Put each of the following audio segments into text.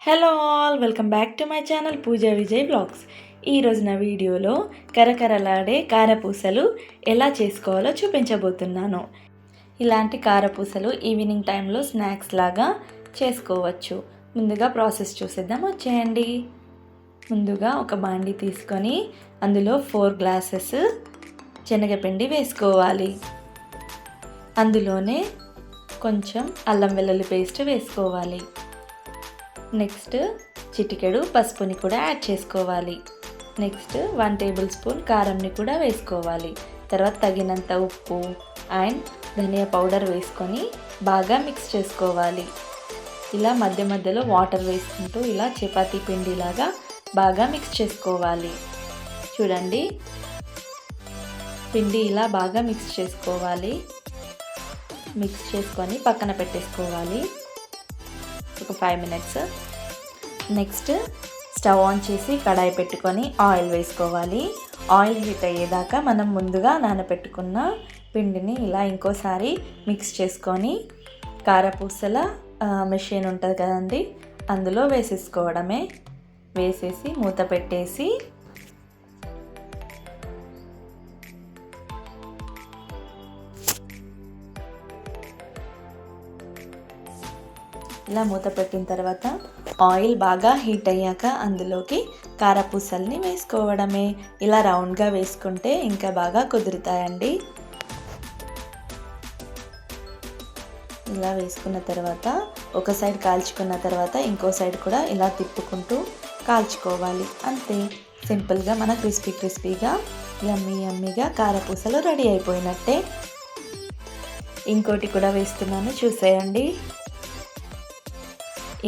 Hello all, welcome back to my channel Pooja Vijay blogs. ఈరోజు నా వీడియోలో కరకరలాడే కారపూసలు ఎలా చేసుకోవాలో చూపించబోతున్నాను. ఇలాంటి కారపూసలు ఈవినింగ్ టైంలో స్నాక్స్ లాగా చేసుకోవచ్చు. ముందుగా ప్రాసెస్ చూసేద్దాం, వచ్చేయండి. ముందుగా ఒక బాండి తీసుకొని అందులో 4 గ్లాసెస్ శనగపిండి వేసుకోవాలి. అందులోనే కొంచెం అల్లం వెల్లుల్లి పేస్ట్ వేసుకోవాలి. నెక్స్ట్ చిటికెడు పసుపుని కూడా యాడ్ చేసుకోవాలి. నెక్స్ట్ 1 టేబుల్ స్పూన్ కారంని కూడా వేసుకోవాలి. తర్వాత తగినంత ఉప్పు అండ్ ధనియా పౌడర్ వేసుకొని బాగా మిక్స్ చేసుకోవాలి. ఇలా మధ్య మధ్యలో వాటర్ వేసుకుంటూ ఇలా చపాతీ పిండిలాగా బాగా మిక్స్ చేసుకోవాలి. చూడండి, పిండి ఇలా బాగా మిక్స్ చేసుకోవాలి. మిక్స్ చేసుకొని పక్కన పెట్టేసుకోవాలి ఒక 5 మినిట్స్. నెక్స్ట్ స్టవ్ ఆన్ చేసి కడాయి పెట్టుకొని ఆయిల్ వేసుకోవాలి. ఆయిల్ హీట్ అయ్యేదాకా మనం ముందుగా నానబెట్టుకున్న పిండిని ఇలా ఇంకోసారి మిక్స్ చేసుకొని కారపూసల మెషిన్ ఉంటుంది కదండి, అందులో వేసేసుకోవడమే. వేసేసి మూత పెట్టేసి ఇలా మూత పెట్టిన తర్వాత ఆయిల్ బాగా హీట్ అయ్యాక అందులోకి కారపూసల్ని వేసుకోవడమే. ఇలా రౌండ్గా వేసుకుంటే ఇంకా బాగా కుదురుతాయండి. ఇలా వేసుకున్న తర్వాత ఒక సైడ్ కాల్చుకున్న తర్వాత ఇంకో సైడ్ కూడా ఇలా తిప్పుకుంటూ కాల్చుకోవాలి. అంతే, సింపుల్గా మన క్రిస్పీగా యమ్మీగా కారపూసలు రెడీ అయిపోయినట్టే. ఇంకోటి కూడా వేస్తున్నాను, చూసేయండి.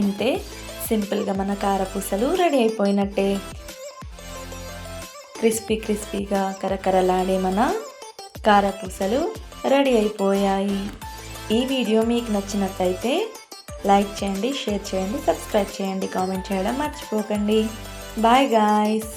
ఇంతే, సింపుల్గా మన కారపూసలు రెడీ అయిపోయినట్టే. క్రిస్పీగా కరకరలాడే మన కారపూసలు రెడీ అయిపోయాయి. ఈ వీడియో మీకు నచ్చినట్టయితే లైక్ చేయండి, షేర్ చేయండి, సబ్స్క్రైబ్ చేయండి, కామెంట్ చేయడం మర్చిపోకండి. Bye guys.